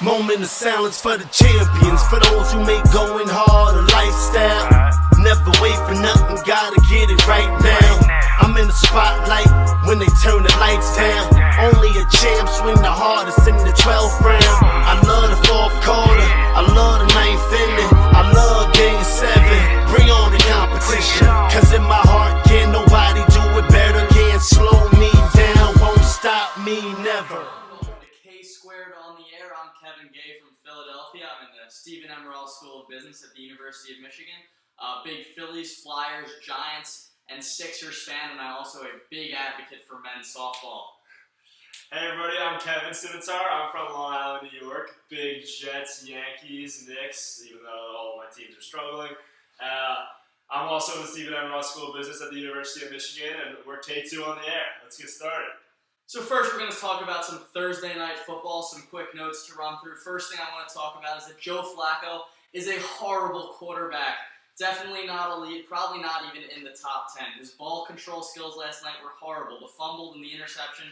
Moment of silence for the champions, for those who make going hard a lifestyle. Never wait for nothing, gotta get it right now. I'm in the spotlight when they turn the lights down. Only a champ swing the hardest in the 12th round. I love the fourth quarter, I love the ninth inning, I love game 7. Bring on the competition, cause in my heart can't nobody do it better. Can't slow me down, won't stop me, never. Welcome to K-Squared on the Air. I'm Kevin Gay from Philadelphia. I'm in the Stephen Emerald School of Business at the University of Michigan. Big Phillies, Flyers, Giants, and Sixers fan, and I'm also a big advocate for men's softball. Hey everybody, I'm Kevin Simitar. I'm from Long Island, New York. Big Jets, Yankees, Knicks, even though all of my teams are struggling. I'm also in the Stephen Emerald School of Business at the University of Michigan, and we're K2 on the air. Let's get started. So first, we're going to talk about some Thursday night football, some quick notes to run through. First thing I want to talk about is that Joe Flacco is a horrible quarterback. Definitely not elite, probably not even in the top 10. His ball control skills last night were horrible. The fumble and the interception,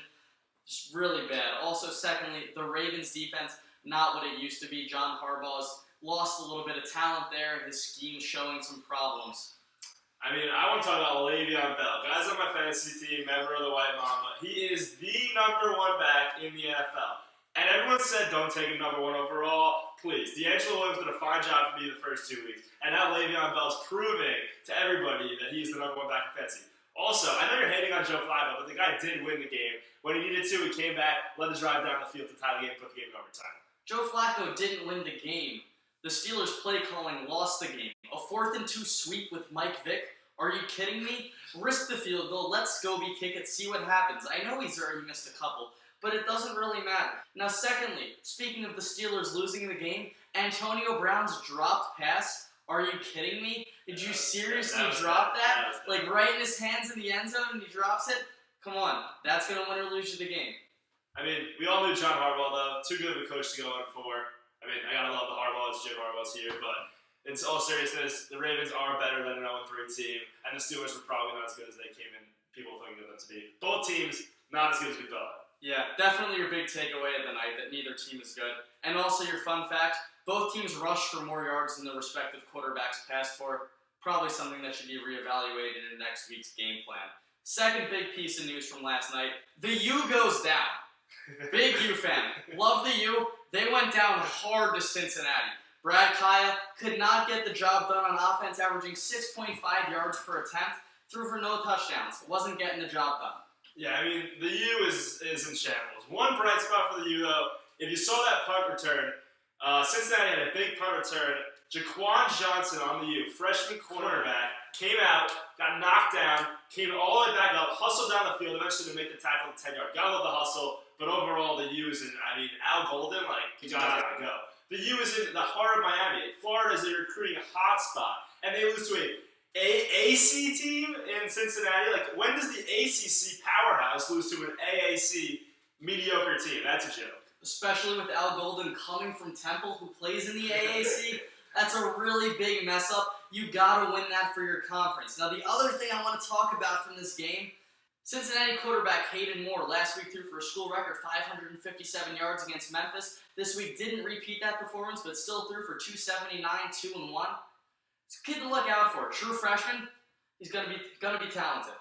just really bad. Also, secondly, the Ravens defense, not what it used to be. John Harbaugh's lost a little bit of talent there. His scheme's showing some problems. I mean, I want to talk about Le'Veon Bell. Guys on my fantasy team, member of the White Mamba. He is the number one back in the NFL. And everyone said don't take him number 1 overall. Please. D'Angelo Williams did a fine job for me the first 2 weeks. And now Le'Veon Bell's proving to everybody that he's the number 1 back in fantasy. Also, I know you're hating on Joe Flacco, but the guy did win the game. When he needed to, he came back, led the drive down the field to tie the game, put the game in overtime. Joe Flacco didn't win the game. The Steelers' play calling lost the game. A 4th and 2 sweep with Mike Vick. Are you kidding me? Risk the field goal. Let's go kick it. See what happens. I know he's already missed a couple, but it doesn't really matter. Now, secondly, speaking of the Steelers losing the game, Antonio Brown's dropped pass. Are you kidding me? Did you seriously drop that? Like right in his hands in the end zone and he drops it? Come on. That's going to win or lose you the game. I mean, we all knew John Harbaugh, though. Too good of a coach to go on for. I mean, I gotta love the Harbaughs. Jim Harbaugh's here, but in all seriousness, the Ravens are better than an 0-3 team, and the Steelers were probably not as good as they came in. People thinking them to be. Both teams not as good as we thought. Yeah, definitely your big takeaway of the night that neither team is good. And also your fun fact, both teams rushed for more yards than their respective quarterbacks passed for. Probably something that should be reevaluated in next week's game plan. Second big piece of news from last night, the U goes down. Big U fan. Love the U. They went down hard to Cincinnati. Brad Kaya could not get the job done on offense, averaging 6.5 yards per attempt, threw for no touchdowns. Wasn't getting the job done. Yeah, I mean, the U is in shambles. One bright spot for the U, though, if you saw that punt return, Cincinnati had a big punt return. Jaquan Johnson on the U, freshman cornerback, came out, got knocked down, came all the way back up, hustled down the field, eventually to make the tackle at the 10-yard. Gotta love the hustle, but overall, the U is in, I mean, Al Golden, you gotta go. The U is in the heart of Miami. Florida is a recruiting hotspot, and they lose to a AC team in Cincinnati. When does the ACC powerhouse lose to an AAC mediocre team? That's a joke. Especially with Al Golden coming from Temple, who plays in the AAC. That's a really big mess up. You gotta win that for your conference. Now, the other thing I want to talk about from this game, Cincinnati quarterback Hayden Moore last week threw for a school record 557 yards against Memphis. This week didn't repeat that performance, but still threw for 279, 2-1. It's a kid to look out for. True freshman. He's gonna be talented.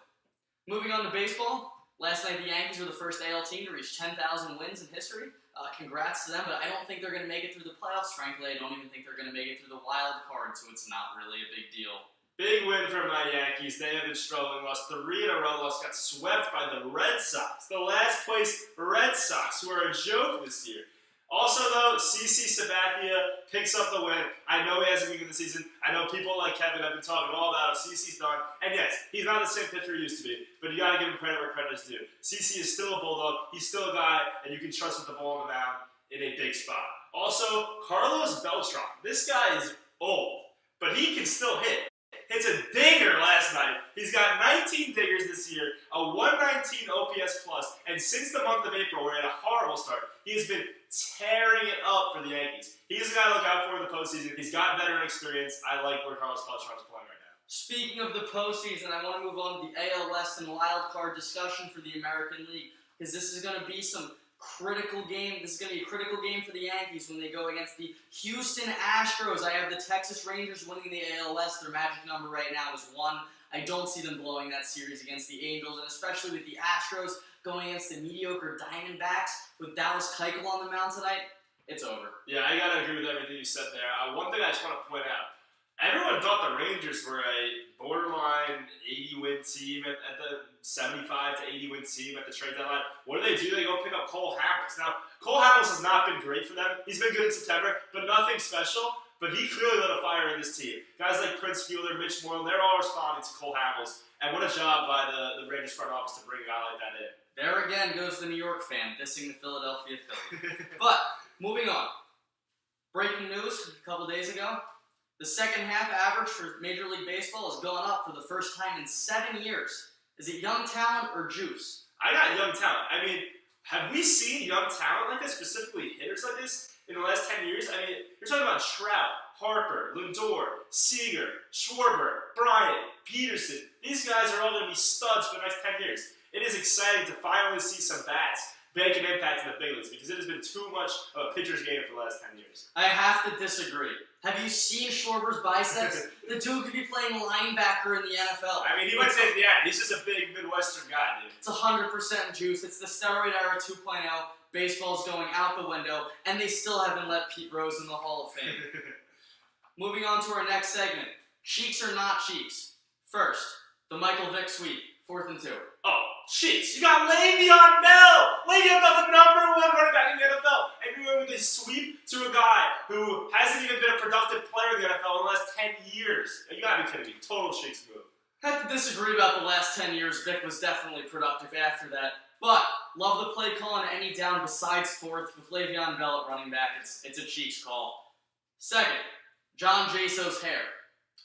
Moving on to baseball. Last night the Yankees were the first AL team to reach 10,000 wins in history. Congrats to them, but I don't think they're going to make it through the playoffs. Frankly, I don't even think they're going to make it through the wild card, so it's not really a big deal. Big win for my Yankees. They have been struggling. Lost 3 in a row. Got swept by the Red Sox. The last place Red Sox, who are a joke this year. Also, though, CC Sabathia picks up the win. I know he hasn't been good this season. I know people like Kevin have been talking all about how CC's done. And yes, he's not the same pitcher he used to be, but you got to give him credit where credit is due. CC is still a bulldog. He's still a guy that you can trust with the ball on the mound in a big spot. Also, Carlos Beltran. This guy is old, but he can still hit. Hits a dinger last night. He's got 19 dingers this year, a 119 OPS plus, and since the month of April, we're at a horrible start. He has been tearing it up for the Yankees. He's a guy to look out for in the postseason. He's got veteran experience. I like where Carlos Beltran's playing right now. Speaking of the postseason, I want to move on to the AL West and wild card discussion for the American League, because this is going to be some critical game. This is going to be a critical game for the Yankees when they go against the Houston Astros. I have the Texas Rangers winning the AL West. Their magic number right now is 1. I don't see them blowing that series against the Angels, and especially with the Astros going against the mediocre Diamondbacks with Dallas Keuchel on the mound tonight, it's over. Yeah, I gotta agree with everything you said there. One thing I just want to point out: everyone thought the Rangers were a borderline 80-win team at the 75 to 80-win team at the trade deadline. What do? They go pick up Cole Hamels. Now, Cole Hamels has not been great for them. He's been good in September, but nothing special. But he clearly lit a fire in this team. Guys like Prince Fielder, Mitch Moreland, they're all responding to Cole Hamels. And what a job by the Rangers front office to bring a guy like that in. There again goes the New York fan dissing the Philadelphia Phillies. But, moving on. Breaking news a couple days ago. The second half average for Major League Baseball has gone up for the first time in 7 years. Is it young talent or juice? I got young talent. I mean, have we seen young talent like this, specifically hitters like this, in the last 10 years? I mean, you're talking about Trout, Harper, Lindor, Seager, Schwarber, Bryant, Peterson. These guys are all going to be studs for the next 10 years. It is exciting to finally see some bats make an impact in the big leagues because it has been too much of a pitcher's game for the last 10 years. I have to disagree. Have you seen Schwarber's biceps? The dude could be playing linebacker in the NFL. I mean, he might say at the end, he's just a big Midwestern guy, dude. It's 100% juice. It's the steroid era 2.0. Baseball's going out the window, and they still haven't let Pete Rose in the Hall of Fame. Moving on to our next segment. Cheeks or not cheeks? First, the Michael Vick sweep. 4th and 2. Oh, cheeks. You got Le'Veon Bell. Le'Veon Bell, the #1 running back in the NFL. And you went with a sweep to a guy who hasn't even been a productive player in the NFL in the last 10 years. You gotta be kidding me. Total cheeks move. I have to disagree about the last 10 years. Vic was definitely productive after that. But, love the play call on any down besides 4th with Le'Veon Bell at running back. It's a cheeks call. Second, John Jaso's hair.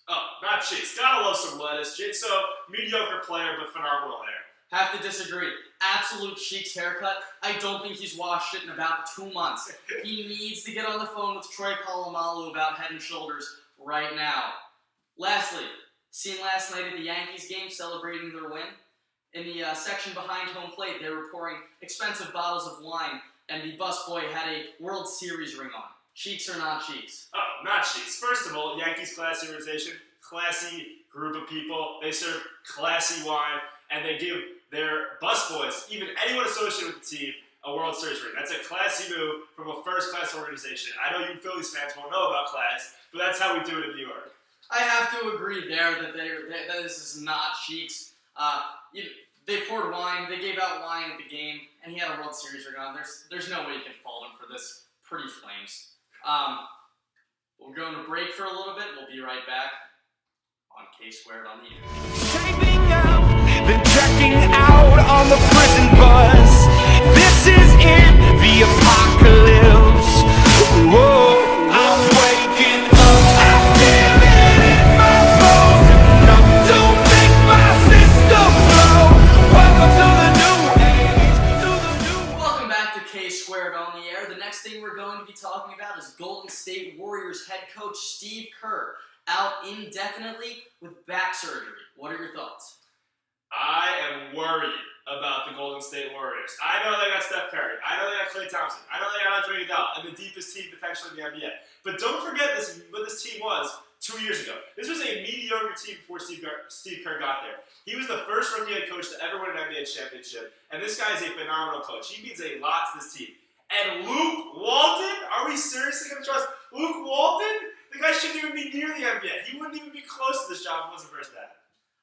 Oh, not cheeks. Gotta love some lettuce. Jaso, mediocre player, but phenomenal hair. Have to disagree. Absolute cheeks haircut. I don't think he's washed it in about 2 months. He needs to get on the phone with Troy Polamalu about Head and Shoulders right now. Lastly, seen last night at the Yankees game celebrating their win. In the section behind home plate, they were pouring expensive bottles of wine, and the busboy had a World Series ring on. Cheeks or not cheeks? Oh, not cheeks. First of all, Yankees classy organization, classy group of people. They serve classy wine, and they give their busboys, even anyone associated with the team, a World Series ring. That's a classy move from a first-class organization. I know you Phillies fans won't know about class, but that's how we do it in New York. I have to agree there that this is not cheeks. They poured wine, they gave out wine at the game, and he had a World Series ring on. There's no way you can fault him for this. Pretty flames. We'll go into break for a little bit. We'll be right back on K-Squared on the Air. Shaping up, then checking out on the prison bus. This is it, the apocalypse. Whoa, I'm waking up. I feel it in my bones. Enough to make my system blow. Welcome to the new age. Welcome back to K-Squared on the Air. The next thing we're going to be talking about is Golden State Warriors head coach Steve Kerr out indefinitely with back surgery. What are your thoughts? I am worried about the Golden State Warriors. I know they got Steph Curry. I know they got Klay Thompson. I know they got Andre Iguodala, and the deepest team potentially in the NBA. But don't forget what this team was 2 years ago. This was a mediocre team before Steve Kerr got there. He was the first rookie head coach to ever win an NBA championship, and this guy is a phenomenal coach. He means a lot to this team. And Luke Walton? Are we seriously going to trust Luke Walton? The guy shouldn't even be near the NBA. He wouldn't even be close to this job if it wasn't for his dad.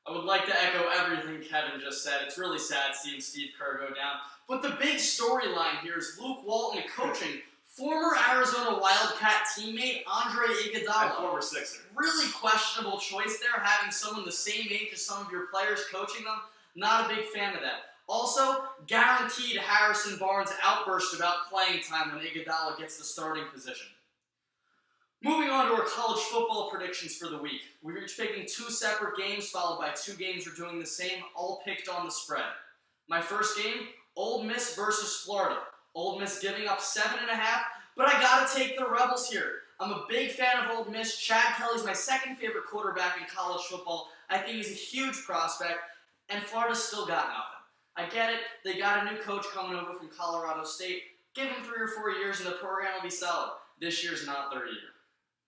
I would like to echo everything Kevin just said. It's really sad seeing Steve Kerr go down. But the big storyline here is Luke Walton coaching former Arizona Wildcat teammate Andre Iguodala. And former Sixer. Really questionable choice there, having someone the same age as some of your players coaching them. Not a big fan of that. Also, guaranteed Harrison Barnes outburst about playing time when Iguodala gets the starting position. Moving on to our college football predictions for the week. We're each picking 2 separate games, followed by 2 games we're doing the same, all picked on the spread. My first game, Ole Miss versus Florida. Ole Miss giving up 7.5, but I gotta take the Rebels here. I'm a big fan of Ole Miss. Chad Kelly's my second favorite quarterback in college football. I think he's a huge prospect, and Florida's still got nothing. I get it. They got a new coach coming over from Colorado State, Give them 3 or 4 years and the program will be solid. This year's not their year.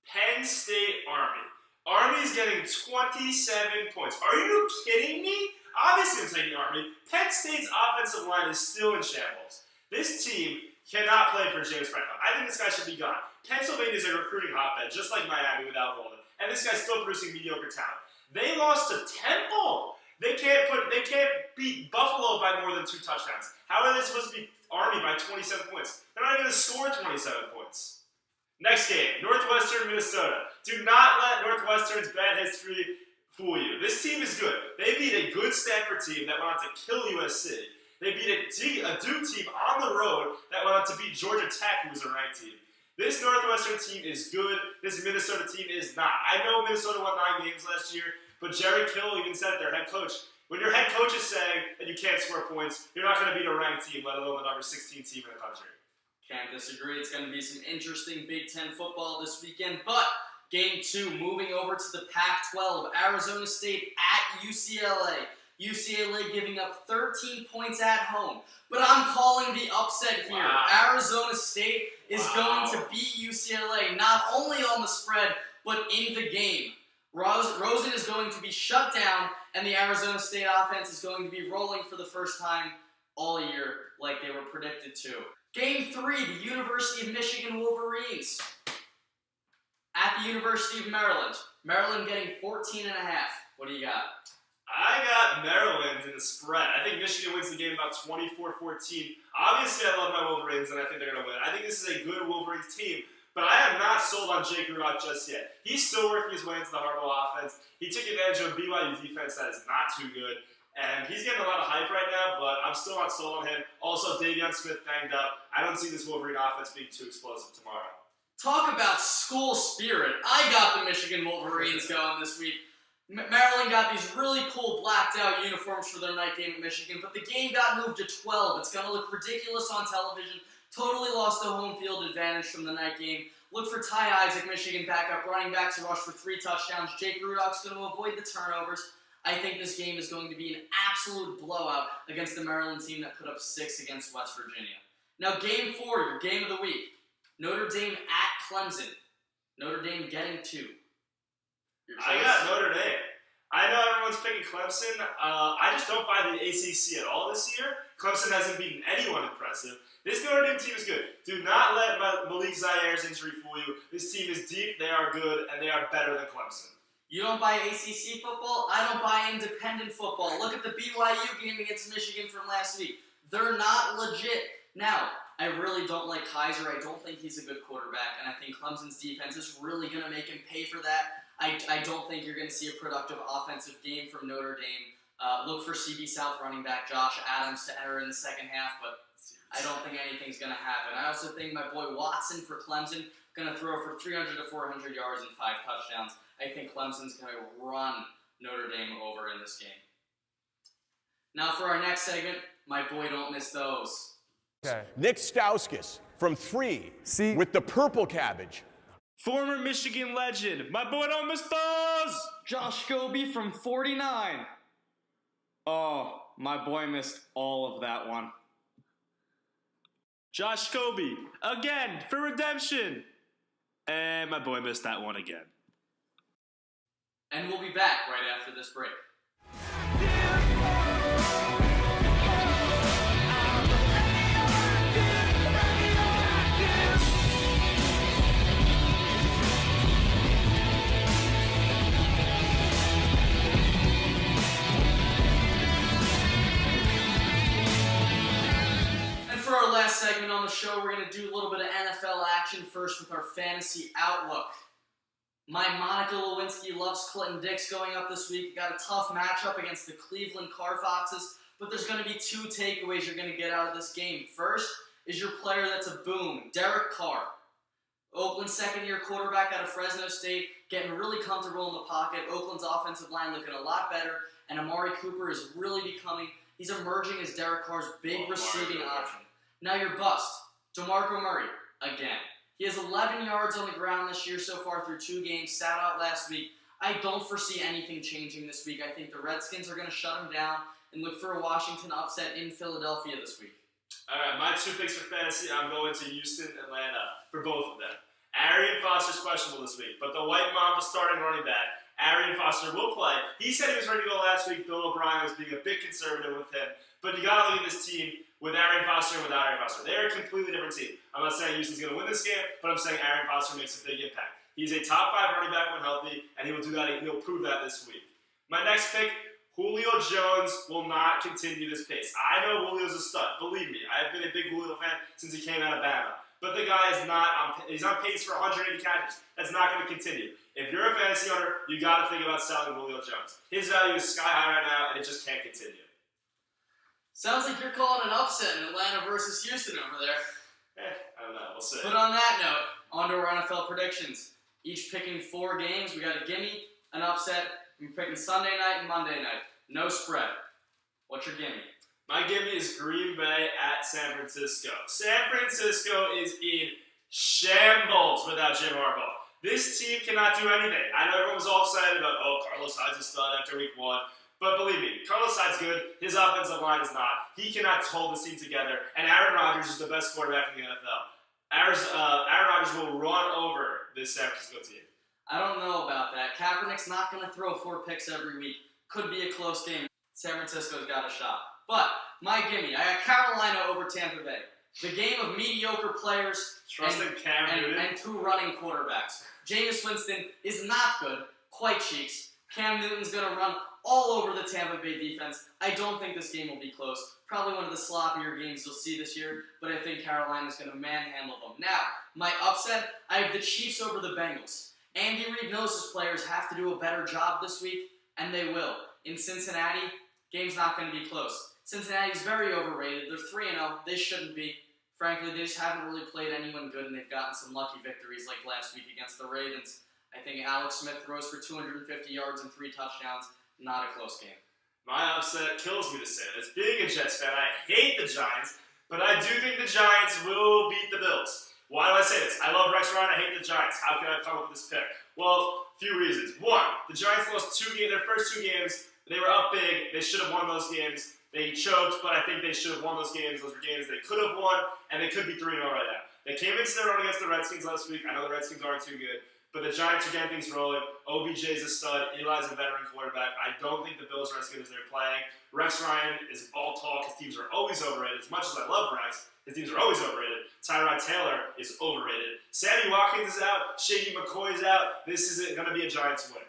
Penn State Army. Army's getting 27 points. Are you kidding me? Obviously I'm taking Army. Penn State's offensive line is still in shambles. This team cannot play for James Franklin. I think this guy should be gone. Pennsylvania's a recruiting hotbed, just like Miami without Golden. And this guy's still producing mediocre talent. They lost to Temple. They can't beat Buffalo by more than 2 touchdowns. How are they supposed to beat Army by 27 points? They're not going to score 27 points. Next game, Northwestern, Minnesota. Do not let Northwestern's bad history fool you. This team is good. They beat a good Stanford team that went on to kill USC. They beat a Duke team on the road that went on to beat Georgia Tech, who was a ranked team. This Northwestern team is good. This Minnesota team is not. I know Minnesota won 9 games last year, but Jerry Kill even said it, their head coach. When your head coach is saying that you can't score points, you're not going to beat a ranked team, let alone the number 16 team in the country. Can't disagree. It's going to be some interesting Big Ten football this weekend. But Game 2, moving over to the Pac-12. Arizona State at UCLA. UCLA giving up 13 points at home. But I'm calling the upset here. Wow. Arizona State is going to beat UCLA, not only on the spread, but in the game. Rosen is going to be shut down, and the Arizona State offense is going to be rolling for the first time all year, like they were predicted to. Game 3, the University of Michigan Wolverines at the University of Maryland. Maryland getting 14.5. What do you got? I got Maryland in the spread. I think Michigan wins the game about 24-14. Obviously, I love my Wolverines, and I think they're going to win. I think this is a good Wolverines team, but I am not sold on Jake Rudock just yet. He's still working his way into the Harbaugh offense. He took advantage of a BYU defense that is not too good, and he's getting a lot of hype right now, but I'm still not sold on him. Also, Davion Smith banged up. I don't see this Wolverine offense being too explosive tomorrow. Talk about school spirit. I got the Michigan Wolverines going this week. Maryland got these really cool blacked out uniforms for their night game at Michigan, but the game got moved to 12. It's going to look ridiculous on television. Totally lost the home field advantage from the night game. Look for Ty Isaac, Michigan backup, running back to rush for 3 touchdowns. Jake Rudock's going to avoid the turnovers. I think this game is going to be an absolute blowout against the Maryland team that put up 6 against West Virginia. Now, Game 4, your game of the week. Notre Dame at Clemson. Notre Dame getting 2. I got Notre Dame. I know everyone's picking Clemson. I just don't buy the ACC at all this year. Clemson hasn't beaten anyone impressive. This Notre Dame team is good. Do not let Malik Zaire's injury fool you. This team is deep, they are good, and they are better than Clemson. You don't buy ACC football? I don't buy independent football. Look at the BYU game against Michigan from last week. They're not legit. Now, I really don't like Kaiser. I don't think he's a good quarterback, and I think Clemson's defense is really going to make him pay for that. I don't think you're going to see a productive offensive game from Notre Dame. Look for CB South running back Josh Adams to enter in the second half, but I don't think anything's going to happen. I also think my boy Watson for Clemson going to throw for 300 to 400 yards and 5 touchdowns. I think Clemson's going to run Notre Dame over in this game. Now for our next segment, my boy don't miss those. Okay. Nick Stauskas from 3 with the purple cabbage. Former Michigan legend, my boy don't miss those! Josh Scobie from 49. Oh, my boy missed all of that one. Josh Scobie, again, for redemption. And my boy missed that one again. And we'll be back right after this break. For our last segment on the show, we're going to do a little bit of NFL action first with our fantasy outlook. My Monica Lewinsky loves Clinton Dix going up this week. Got a tough matchup against the Cleveland Car Foxes, but there's going to be 2 takeaways you're going to get out of this game. First is your player that's a boom, Derek Carr. Oakland's second-year quarterback out of Fresno State, getting really comfortable in the pocket. Oakland's offensive line looking a lot better, and Amari Cooper is really he's emerging as Derek Carr's big receiving option. Now your bust, DeMarco Murray, again. He has 11 yards on the ground this year so far through 2 games, sat out last week. I don't foresee anything changing this week. I think the Redskins are going to shut him down and look for a Washington upset in Philadelphia this week. All right, my 2 picks for fantasy, I'm going to Houston, Atlanta for both of them. Arian Foster's questionable this week, but the White Mamba starting running back, Arian Foster will play. He said he was ready to go last week. Bill O'Brien was being a bit conservative with him, but you got to look at this team with Arian Foster and without Arian Foster. They're a completely different team. I'm not saying Houston's going to win this game, but I'm saying Arian Foster makes a big impact. He's a top 5 running back when healthy, and he will do that. He'll prove that this week. My next pick, Julio Jones will not continue this pace. I know Julio's a stud. Believe me, I've been a big Julio fan since he came out of Bama. But the guy is not he's on pace for 180 catches. That's not going to continue. If you're a fantasy owner, you got to think about selling Julio Jones. His value is sky high right now, and it just can't continue. Sounds like you're calling an upset in Atlanta versus Houston over there. I don't know. We'll see. But on that note, on to our NFL predictions. Each picking 4 games. We got a gimme, an upset. We're picking Sunday night and Monday night. No spread. What's your gimme? My gimme is Green Bay at San Francisco. San Francisco is in shambles without Jim Harbaugh. This team cannot do anything. I know everyone was all excited about, Carlos Hyde's a stud after week 1. But believe me, Carlos Hyde's good. His offensive line is not. He cannot hold this team together. And Aaron Rodgers is the best quarterback in the NFL. Aaron Rodgers will run over this San Francisco team. I don't know about that. Kaepernick's not going to throw 4 picks every week. Could be a close game. San Francisco's got a shot. But my gimme, I got Carolina over Tampa Bay. The game of mediocre players and 2 running quarterbacks. Jameis Winston is not good, quite cheeks. Cam Newton's going to run all over the Tampa Bay defense. I don't think this game will be close. Probably one of the sloppier games you'll see this year, but I think Carolina's going to manhandle them. Now, my upset, I have the Chiefs over the Bengals. Andy Reid knows his players have to do a better job this week, and they will. In Cincinnati, game's not going to be close. Cincinnati's very overrated. They're 3-0. They shouldn't be. Frankly, they just haven't really played anyone good, and they've gotten some lucky victories like last week against the Ravens. I think Alex Smith throws for 250 yards and 3 touchdowns. Not a close game. My upset kills me to say this. Being a Jets fan, I hate the Giants, but I do think the Giants will beat the Bills. Why do I say this? I love Rex Ryan. I hate the Giants. How can I come up with this pick? Well, a few reasons. 1, the Giants lost their first 2 games. They were up big. They should have won those games. They choked, but I think they should have won those games. Those were games they could have won, and they could be 3-0 right now. They came into their run against the Redskins last week. I know the Redskins aren't too good, but the Giants are getting things rolling. OBJ's a stud. Eli's a veteran quarterback. I don't think the Bills are as good as they're playing. Rex Ryan is all talk. His teams are always overrated. As much as I love Rex, his teams are always overrated. Tyrod Taylor is overrated. Sammy Watkins is out. Shady McCoy's out. This is going to be a Giants win.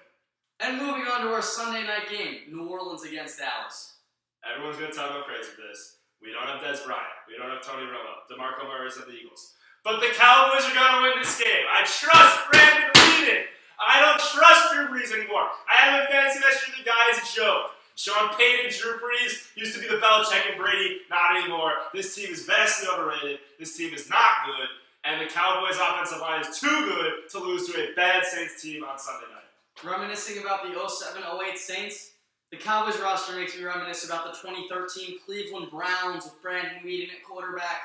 And moving on to our Sunday night game, New Orleans against Dallas. Everyone's going to tell me I'm crazy for this. We don't have Dez Bryant. We don't have Tony Romo. DeMarco Murray's of the Eagles. But the Cowboys are going to win this game. I trust Brandon Weeden. I don't trust Drew Brees anymore. I had him in fantasy last year. The guy is a joke. Sean Payton, Drew Brees used to be the Belichick and Brady. Not anymore. This team is vastly overrated. This team is not good. And the Cowboys' offensive line is too good to lose to a bad Saints team on Sunday night. Reminiscing about the 07-08 Saints, the Cowboys roster makes me reminisce about the 2013 Cleveland Browns with Brandon Weeden at quarterback,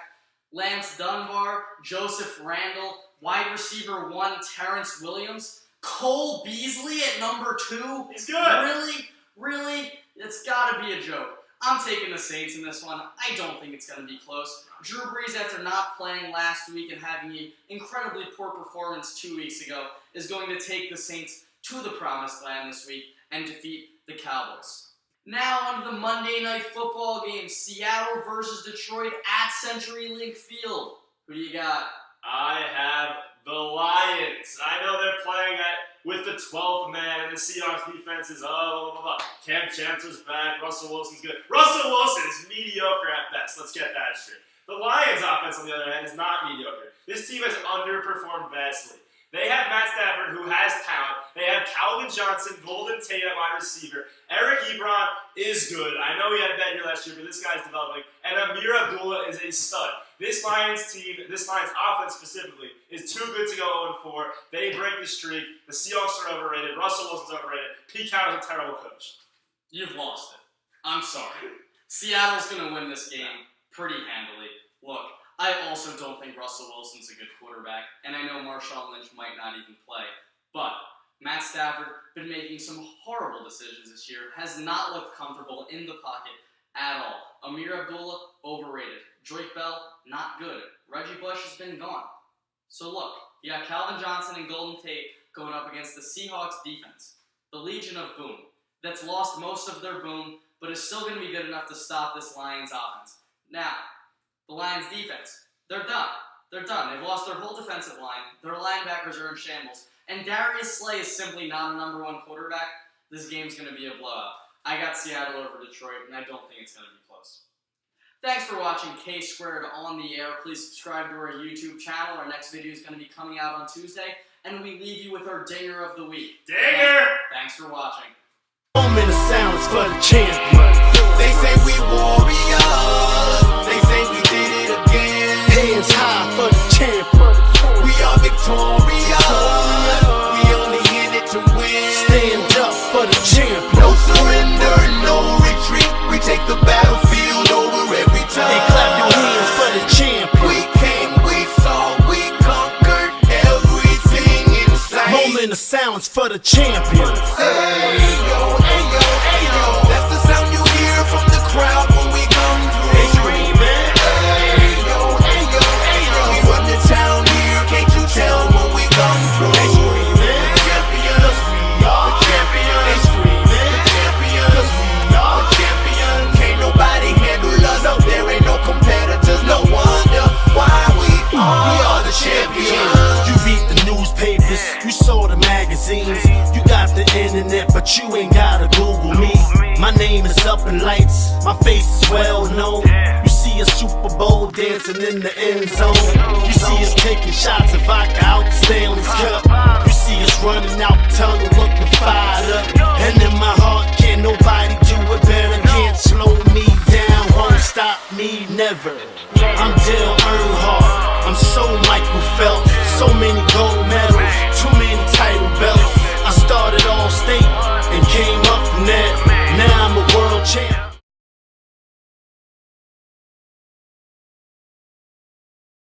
Lance Dunbar, Joseph Randle, wide receiver 1 Terrence Williams, Cole Beasley at number 2. He's good. Really? It's got to be a joke. I'm taking the Saints in this one. I don't think it's going to be close. Drew Brees, after not playing last week and having an incredibly poor performance 2 weeks ago, is going to take the Saints to the promised land this week and defeat the Cowboys. Now on to the Monday Night Football game. Seattle versus Detroit at CenturyLink Field. Who do you got? I have the Lions. I know they're playing with the 12th man, and the Seahawks defense is blah, blah, blah. Cam Chancellor's back. Russell Wilson's good. Russell Wilson is mediocre at best. Let's get that straight. The Lions' offense, on the other hand, is not mediocre. This team has underperformed vastly. They have Matt Stafford, who has talent. They have Calvin Johnson, Golden Tate at wide receiver. Eric Ebron is good. I know he had a bad year last year, but this guy's developing. And Amir Abdullah is a stud. This Lions team, this Lions offense specifically, is too good to go 0-4. They break the streak. The Seahawks are overrated. Russell Wilson's overrated. Pete Carroll's a terrible coach. You've lost it. I'm sorry. Seattle's going to win this game pretty handily. Look, I also don't think Russell Wilson's a good quarterback, and I know Marshawn Lynch might not even play. But Matt Stafford been making some horrible decisions this year, has not looked comfortable in the pocket, at all. Amir Abdullah, overrated. Drake Bell, not good. Reggie Bush has been gone. So look, you got Calvin Johnson and Golden Tate going up against the Seahawks defense, the Legion of Boom, that's lost most of their boom, but is still going to be good enough to stop this Lions offense. Now, the Lions defense, they're done. They're done. They've lost their whole defensive line. Their linebackers are in shambles. And Darius Slay is simply not a number one quarterback. This game's going to be a blowout. I got Seattle over Detroit, and I don't think it's going to be close. Thanks for watching K Squared on the Air. Please subscribe to our YouTube channel. Our next video is going to be coming out on Tuesday. And we leave you with our Dinger of the Week. Dinger! Thanks for watching. Moment of silence for the champion. They say we warriors. They say we did it again. Hands high for the champion. We are victorious. We only in it to win. Stand up for the champion. No surrender, no retreat. We take the battlefield over every time. Hey, clap your hands for the champion. We came, we saw, we conquered everything in sight. Moment of silence for the champion. Hey yo, hey yo, hey yo. That's the sound you hear from the crowd when we come through. They screaming. Hey yo, hey yo, hey yo. We run the town here, can't you tell when we come through? They screaming. Champions, we are champions. They screaming. Champions, we are champions. Can't nobody handle us. No, there ain't no competitors. No wonder why we are the champions. You read the newspapers, you saw the magazines, you got the internet, but you ain't gotta Google me. My name is up in lights, my face is well known. You see a Super Bowl dancing in the end zone. You see us taking shots of vodka out the Stanley's Cup. You see us running out the tunnel looking fired up. And in my heart, can't nobody do it better. Can't slow me down, won't stop me, never. I'm Dale Earnhardt, I'm so Michael Phelps. So many goals